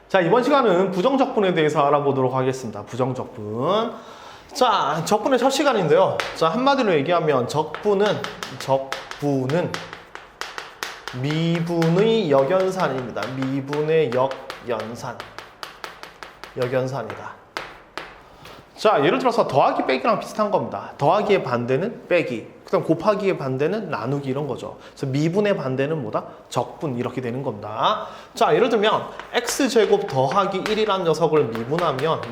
자, 이번 시간은 부정적분에 대해서 알아보도록 하겠습니다. 부정적분. 자, 적분의 첫 시간인데요. 자, 한마디로 얘기하면 적분은 미분의 역연산입니다. 미분의 역연산이다. 자, 예를 들어서 더하기 빼기랑 비슷한 겁니다. 더하기의 반대는 빼기, 그다음 곱하기의 반대는 나누기 이런 거죠. 그래서 미분의 반대는 뭐다? 적분 이렇게 되는 겁니다. 자, 예를 들면 x제곱 더하기 1이라는 녀석을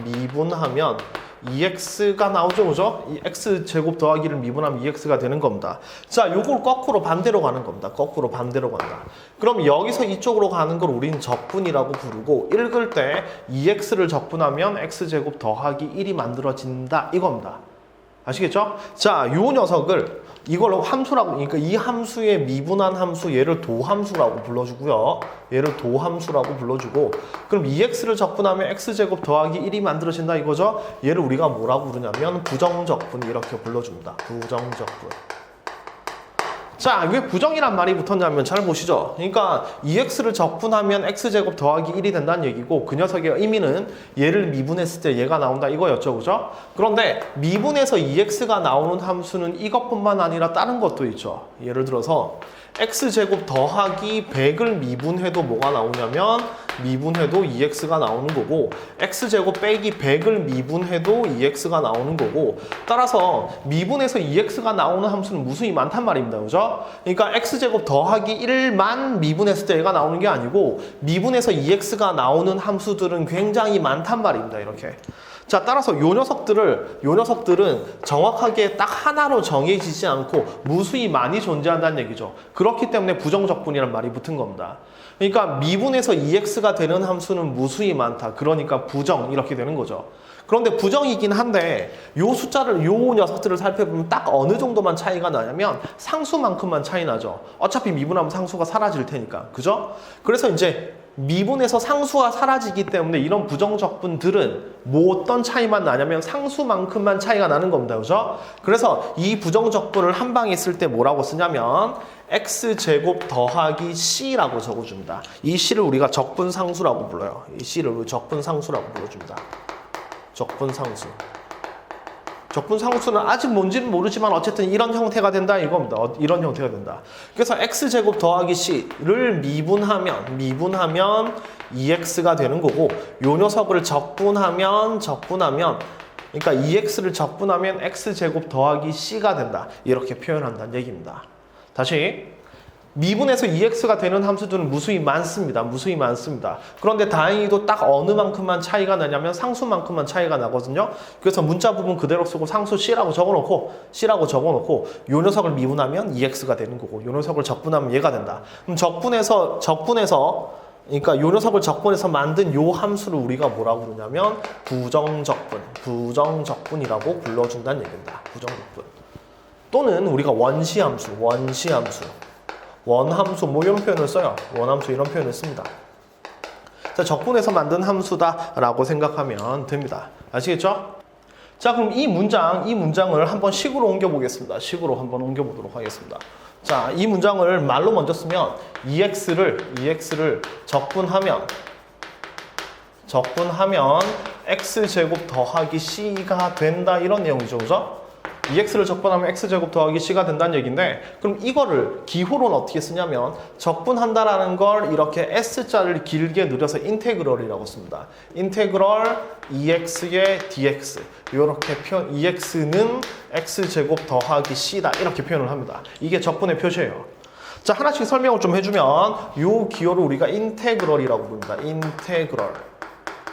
미분하면 2x가 나오죠, 그죠? 이 x제곱 더하기를 미분하면 2x가 되는 겁니다. 자, 요걸 거꾸로 반대로 가는 겁니다. 거꾸로 반대로 간다. 그럼 여기서 이쪽으로 가는 걸 우린 적분이라고 부르고, 읽을 때 2x를 적분하면 x제곱 더하기 1이 만들어진다 이겁니다. 아시겠죠? 자, 요 녀석을 이걸 함수라고, 그러니까 이 함수의 미분한 함수, 얘를 도함수라고 불러주고요. 얘를 도함수라고 불러주고, 그럼 2x를 적분하면 x제곱 더하기 1이 만들어진다 이거죠? 얘를 우리가 뭐라고 부르냐면 부정적분 이렇게 불러줍니다. 부정적분. 자, 왜 부정이란 말이 붙었냐면 잘 보시죠. 그러니까 2x를 적분하면 x제곱 더하기 1이 된다는 얘기고, 그 녀석의 의미는 얘를 미분했을 때 얘가 나온다 이거였죠, 그죠? 그런데 미분에서 2x가 나오는 함수는 이것뿐만 아니라 다른 것도 있죠. 예를 들어서 x제곱 더하기 100을 미분해도 뭐가 나오냐면 미분해도 2x가 나오는 거고, x제곱 빼기 100을 미분해도 2x가 나오는 거고, 따라서 미분에서 2x가 나오는 함수는 무수히 많단 말입니다. 그죠? 그러니까 x제곱 더하기 1만 미분했을 때 얘가 나오는 게 아니고, 미분에서 2x가 나오는 함수들은 굉장히 많단 말입니다. 이렇게. 자, 따라서 요 녀석들은 정확하게 딱 하나로 정해지지 않고 무수히 많이 존재한다는 얘기죠. 그렇기 때문에 부정적분이라는 말이 붙은 겁니다. 그러니까 미분에서 2x가 되는 함수는 무수히 많다. 그러니까 부정 이렇게 되는 거죠. 그런데 부정이긴 한데 요 녀석들을 살펴보면 딱 어느 정도만 차이가 나냐면 상수만큼만 차이 나죠. 어차피 미분하면 상수가 사라질 테니까. 그죠? 그래서 이제 미분에서 상수가 사라지기 때문에 이런 부정적분들은 뭐 어떤 차이만 나냐면 상수만큼만 차이가 나는 겁니다. 그죠? 그래서 이 부정적분을 한 방에 쓸 때 뭐라고 쓰냐면 x제곱 더하기 c라고 적어줍니다. 이 c를 우리가 적분상수라고 불러요. 이 c를 적분상수라고 불러줍니다. 적분상수. 적분상수는 아직 뭔지는 모르지만 어쨌든 이런 형태가 된다 이겁니다. 이런 형태가 된다. 그래서 x제곱 더하기 c를 미분하면 2x가 되는 거고, 요 녀석을 적분하면 그러니까 2x를 적분하면 x제곱 더하기 c가 된다. 이렇게 표현한다는 얘기입니다. 다시 미분에서 2x가 되는 함수들은 무수히 많습니다. 무수히 많습니다. 그런데 다행히도 딱 어느 만큼만 차이가 나냐면 상수만큼만 차이가 나거든요. 그래서 문자 부분 그대로 쓰고 상수 c라고 적어놓고 요 녀석을 미분하면 2x가 되는 거고, 요 녀석을 적분하면 얘가 된다. 그럼 그러니까 요 녀석을 적분해서 만든 요 함수를 우리가 뭐라고 부르냐면 부정적분이라고 불러준다는 얘기입니다. 부정적분. 또는 우리가 원시함수 원함수 뭐 이런 표현을 써요. 원함수 이런 표현을 씁니다. 자, 적분해서 만든 함수다라고 생각하면 됩니다. 아시겠죠? 자, 그럼 이 문장을 한번 식으로 옮겨보겠습니다. 식으로 한번 옮겨보도록 하겠습니다. 자, 이 문장을 말로 먼저 쓰면 2x를 적분하면 x제곱 더하기 c가 된다 이런 내용이죠. 그죠? 2x를 적분하면 x제곱 더하기 c가 된다는 얘기인데, 그럼 이거를 기호로는 어떻게 쓰냐면 적분한다라는 걸 이렇게 s자를 길게 늘려서 인테그럴이라고 씁니다. 인테그럴 2x의 dx 이렇게 표현, 2x는 x제곱 더하기 c다 이렇게 표현을 합니다. 이게 적분의 표시예요. 자, 하나씩 설명을 좀 해주면 요 기호를 우리가 인테그럴이라고 부릅니다.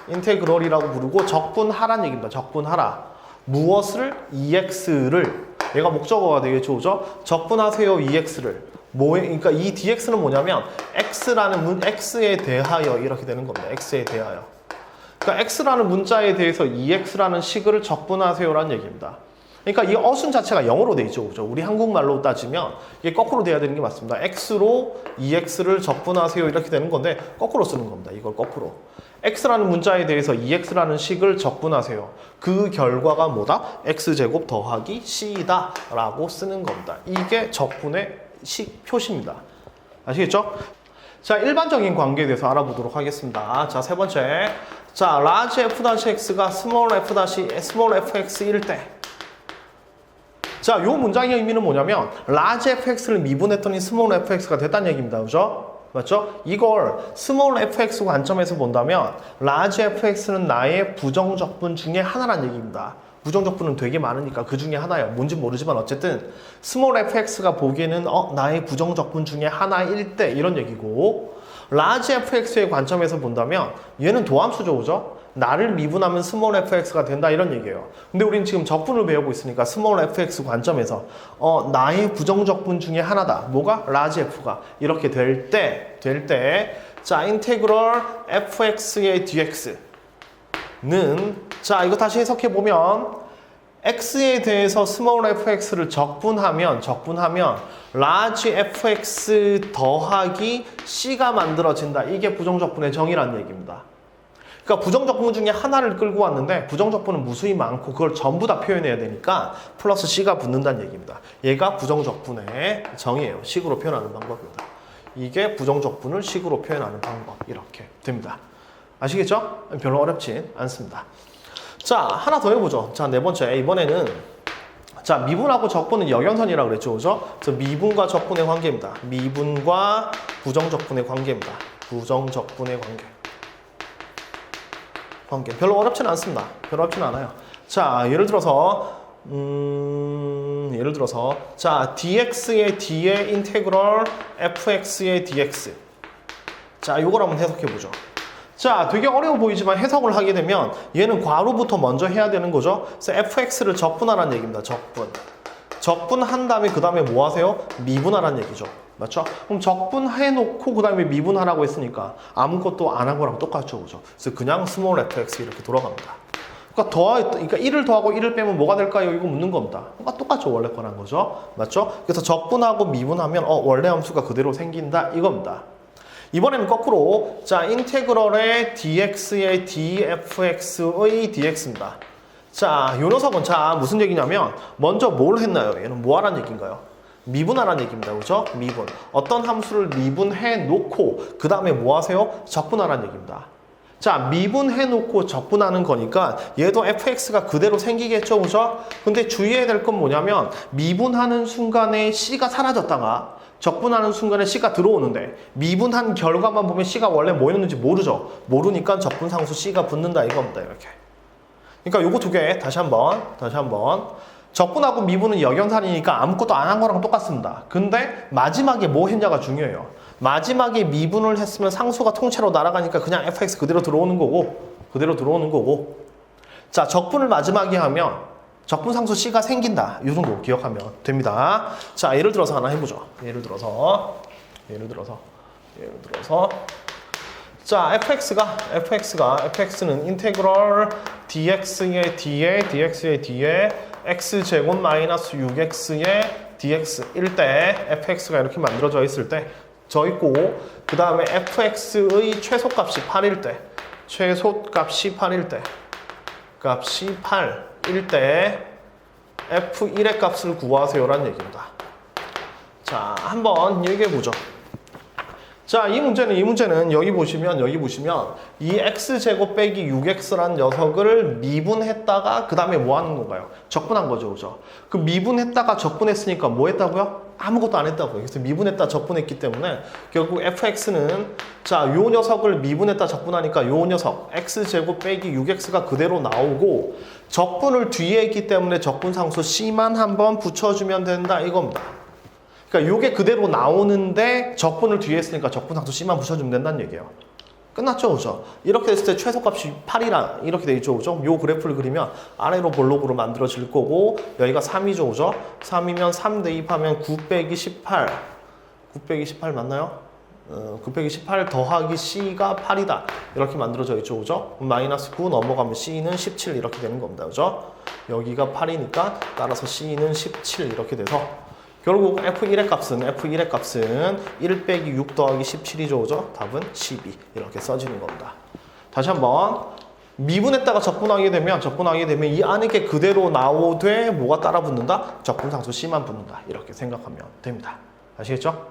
인테그럴이라고 부르고 적분하라는 얘기입니다. 적분하라. 무엇을? 2x를. 얘가 목적어가 되겠죠, 그죠? 적분하세요, 2x를. 그러니까 이 dx는 뭐냐면 x에 대하여 이렇게 되는 겁니다. x에 대하여. 그러니까 x라는 문자에 대해서 2x라는 식을 적분하세요라는 얘기입니다. 그러니까 이 어순 자체가 영어로 돼 있죠, 그죠? 우리 한국말로 따지면 이게 거꾸로 돼야 되는 게 맞습니다. x로 2x를 적분하세요 이렇게 되는 건데 거꾸로 쓰는 겁니다. 이걸 거꾸로. x라는 문자에 대해서 2x라는 식을 적분하세요. 그 결과가 뭐다? x제곱 더하기 c다 라고 쓰는 겁니다. 이게 적분의 식 표시입니다. 아시겠죠? 자, 일반적인 관계에 대해서 알아보도록 하겠습니다. 자, 세 번째. 자, large f-x가 small fx일 때. 자, 요 문장의 의미는 뭐냐면 large fx를 미분했더니 small fx가 됐다는 얘기입니다. 그죠? 맞죠? 이걸 small fx 관점에서 본다면 large fx는 나의 부정적분 중에 하나란 얘기입니다. 부정적분은 되게 많으니까 그 중에 하나예요. 뭔지 모르지만 어쨌든 small fx가 보기에는 나의 부정적분 중에 하나일 때 이런 얘기고, large fx의 관점에서 본다면 얘는 도함수죠. 그죠? 나를 미분하면 small fx가 된다 이런 얘기예요. 근데 우리는 지금 적분을 배우고 있으니까 small fx 관점에서 나의 부정적분 중에 하나다. 뭐가? large f가 이렇게 될 때 자, 인테그럴 fx의 dx는 자, 이거 다시 해석해 보면 x에 대해서 small fx를 적분하면 large fx 더하기 c가 만들어진다. 이게 부정적분의 정의라는 얘기입니다. 그러니까 부정적분 중에 하나를 끌고 왔는데 부정적분은 무수히 많고 그걸 전부 다 표현해야 되니까 플러스 c가 붙는다는 얘기입니다. 얘가 부정적분의 정의예요. 식으로 표현하는 방법입니다. 이게 부정적분을 식으로 표현하는 방법. 이렇게 됩니다. 아시겠죠? 별로 어렵진 않습니다. 자, 하나 더 해보죠. 자, 네 번째. 이번에는 자, 미분하고 적분은 역연선이라고 그랬죠. 그죠? 그래서 미분과 적분의 관계입니다. 미분과 부정적분의 관계입니다. 부정적분의 관계. 별로 어렵지는 않습니다. 별로 어렵지는 않아요. 자, 예를 들어서 자, dx의 d의 인테그럴 fx의 dx. 자, 요걸 한번 해석해 보죠. 자, 되게 어려워 보이지만 해석을 하게 되면 얘는 괄호부터 먼저 해야 되는 거죠. 그래서 fx를 적분하라는 얘기입니다. 적분한 다음에 그 다음에 뭐 하세요? 미분하라는 얘기죠. 맞죠? 그럼 적분해놓고 그 다음에 미분하라고 했으니까 아무것도 안 한 거랑 똑같죠. 그죠? 그래서 그냥 small fx 이렇게 돌아갑니다. 그러니까 1을 더하고 1을 빼면 뭐가 될까요? 이거 묻는 겁니다. 그러니까 똑같죠. 원래 거랑 거죠. 맞죠? 그래서 적분하고 미분하면 원래 함수가 그대로 생긴다 이겁니다. 이번에는 거꾸로 자, 인테그럴의 dx의 dfx의 dx입니다. 자, 요 녀석은 자, 무슨 얘기냐면 먼저 뭘 했나요? 얘는 뭐 하라는 얘기인가요? 미분하라는 얘기입니다. 그죠? 미분. 어떤 함수를 미분해 놓고 그 다음에 뭐 하세요? 적분하라는 얘기입니다. 자, 미분해 놓고 적분하는 거니까 얘도 fx가 그대로 생기겠죠. 그죠? 근데 주의해야 될 건 뭐냐면 미분하는 순간에 c가 사라졌다가 적분하는 순간에 c가 들어오는데 미분한 결과만 보면 c가 원래 뭐였는지 모르죠. 모르니까 적분상수 c가 붙는다 이겁니다. 이렇게. 그러니까 요거 두 개 다시 한번 적분하고 미분은 역연산이니까 아무것도 안 한 거랑 똑같습니다. 근데 마지막에 뭐 했냐가 중요해요. 마지막에 미분을 했으면 상수가 통째로 날아가니까 그냥 fx 그대로 들어오는 거고 자, 적분을 마지막에 하면 적분상수 c가 생긴다. 이 정도 기억하면 됩니다. 자, 예를 들어서 하나 해보죠. 예를 들어서 자, fx는 인테그럴 dx의 d에 x제곱 마이너스 6x의 dx일 때 fx가 이렇게 만들어져 있을 때 져 있고 그 다음에 fx의 최소값이 8일 때 값이 8일 때 f1의 값을 구하세요라는 얘기입니다. 자, 한번 얘기해 보죠. 자, 이 문제는 여기 보시면 이 x제곱 빼기 6x라는 녀석을 미분했다가 그 다음에 뭐 하는 건가요? 적분한 거죠. 그죠? 그 미분했다가 적분했으니까 뭐 했다고요? 아무것도 안 했다고요. 그래서 미분했다 적분했기 때문에 결국 fx는 자, 요 녀석을 미분했다 적분하니까 요 녀석 x제곱 빼기 6x가 그대로 나오고 적분을 뒤에 했기 때문에 적분상수 c만 한번 붙여주면 된다 이겁니다. 그러니까 요게 그대로 나오는데 적분을 뒤에 했으니까 적분상수 c만 붙여주면 된다는 얘기예요. 끝났죠, 그죠? 이렇게 됐을 때 최소값이 8이라 이렇게 돼 있죠, 그죠? 요 그래프를 그리면 아래로 볼록으로 만들어질 거고 여기가 3이죠, 그죠? 3이면 3 대입하면 9 빼기 18 맞나요? 9 빼기 18 더하기 c가 8이다 이렇게 만들어져 있죠, 그죠? 마이너스 9 넘어가면 c는 17 이렇게 되는 겁니다, 그죠? 여기가 8이니까 따라서 c는 17 이렇게 돼서 결국 f1의 값은 1 빼기 6 더하기 17이죠. 그죠? 답은 12 이렇게 써지는 겁니다. 다시 한번 미분했다가 적분하게 되면 이 안에 게 그대로 나오되 뭐가 따라 붙는다? 적분상수 c만 붙는다. 이렇게 생각하면 됩니다. 아시겠죠?